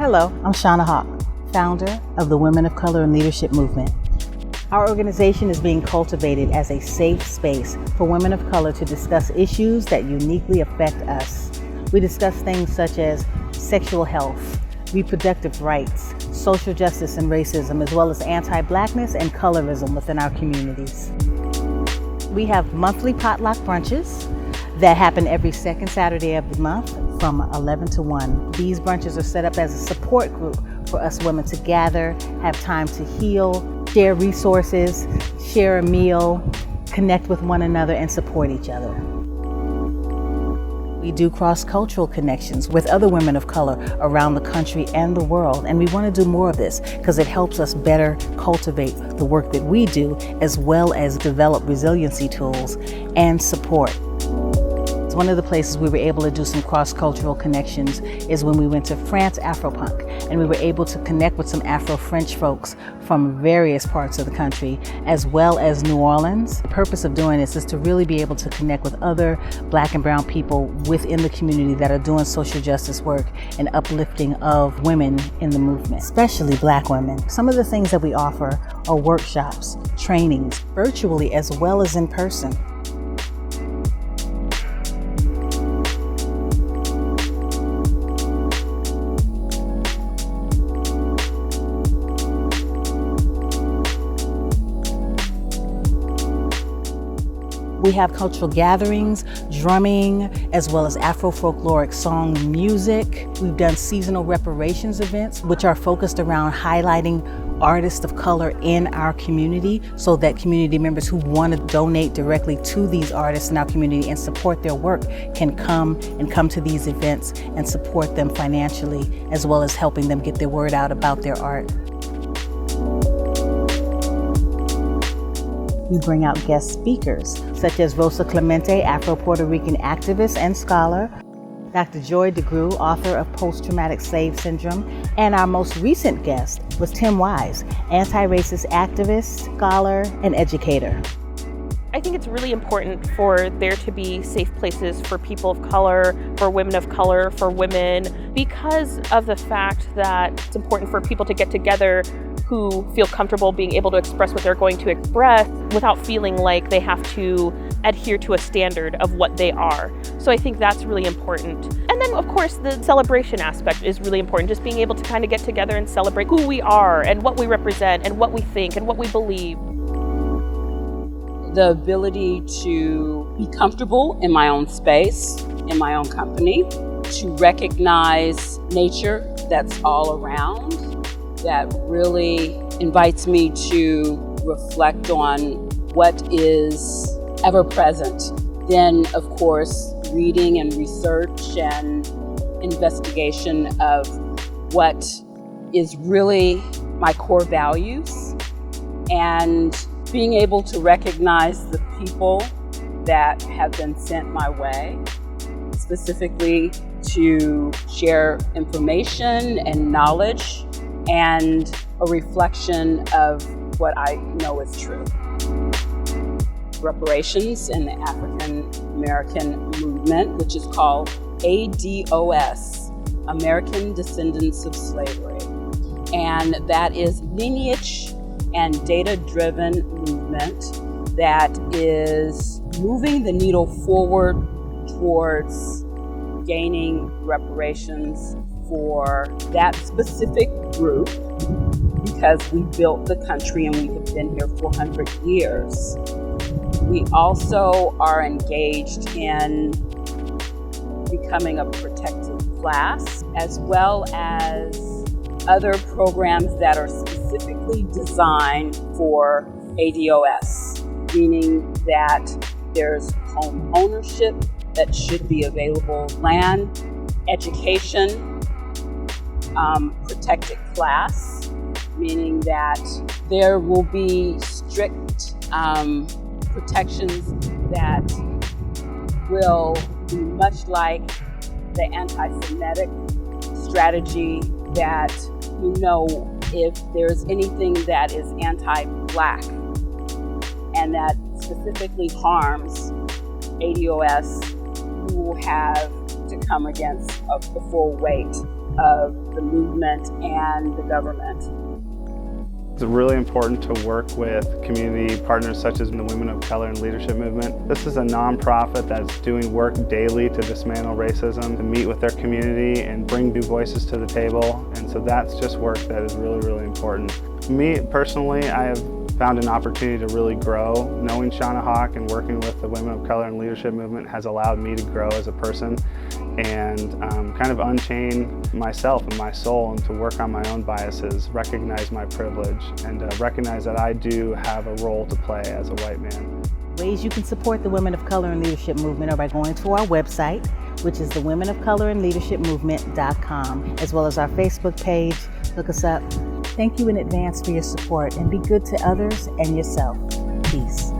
Hello, I'm Shauna Hawk, founder of the Women of Color and Leadership Movement. Our organization is being cultivated as a safe space for women of color to discuss issues that uniquely affect us. We discuss things such as sexual health, reproductive rights, social justice and racism, as well as anti-Blackness and colorism within our communities. We have monthly potluck brunches that happen every second Saturday of the month from 11 to 1. These brunches are set up as a support group for us women to gather, have time to heal, share resources, share a meal, connect with one another, and support each other. We do cross-cultural connections with other women of color around the country and the world, and we want to do more of this because it helps us better cultivate the work that we do, as well as develop resiliency tools and support. One of the places we were able to do some cross-cultural connections is when we went to France Afropunk, and we were able to connect with some Afro-French folks from various parts of the country, as well as New Orleans. The purpose of doing this is to really be able to connect with other Black and brown people within the community that are doing social justice work and uplifting of women in the movement, especially Black women. Some of the things that we offer are workshops, trainings, virtually as well as in person. We have cultural gatherings, drumming, as well as Afro-folkloric song music. We've done seasonal reparations events, which are focused around highlighting artists of color in our community so that community members who want to donate directly to these artists in our community and support their work can come to these events and support them financially, as well as helping them get their word out about their art. We bring out guest speakers, such as Wclm, Afro-Puerto Rican activist and scholar, Dr. Joy Degruy, author of Post-Traumatic Slave Syndrome, and our most recent guest was Tim Wise, anti-racist activist, scholar, and educator. I think it's really important for there to be safe places for people of color, for women of color, for women, because of the fact that it's important for people to get together who feel comfortable being able to express what they're going to express without feeling like they have to adhere to a standard of what they are. So I think that's really important. And then, of course, the celebration aspect is really important, just being able to kind of get together and celebrate who we are and what we represent and what we think and what we believe. The ability to be comfortable in my own space, in my own company, to recognize nature that's all around, that really invites me to reflect on what is ever present. Then, of course, reading and research and investigation of what is really my core values, and being able to recognize the people that have been sent my way, specifically to share information and knowledge and a reflection of what I know is true. Reparations in the African American movement, which is called ADOS, American Descendants of Slavery. And that is lineage and data-driven movement that is moving the needle forward towards gaining reparations for that specific group, because we built the country and we have been here for 100 years. We also are engaged in becoming a protected class, as well as other programs that are specifically designed for ADOS, meaning that there's home ownership that should be available, land, education, protected class, meaning that there will be strict protections that will be much like the anti-Semitic strategy, that, you know, if there's anything that is anti-Black and that specifically harms ADOS, you will have to come against the full weight of the movement and the government. It's really important to work with community partners such as the Women of Color and Leadership Movement. This is a nonprofit that's doing work daily to dismantle racism, to meet with their community and bring new voices to the table. And so that's just work that is really, really important. Me personally, I have found an opportunity to really grow. Knowing Shauna Hawk and working with the Women of Color and Leadership Movement has allowed me to grow as a person and kind of unchain myself and my soul and to work on my own biases, recognize my privilege, and recognize that I do have a role to play as a white man. Ways you can support the Women of Color and Leadership Movement are by going to our website, which is the womenofcolorandleadershipmovement.com, as well as our Facebook page. Look us up. Thank you in advance for your support, and be good to others and yourself. Peace.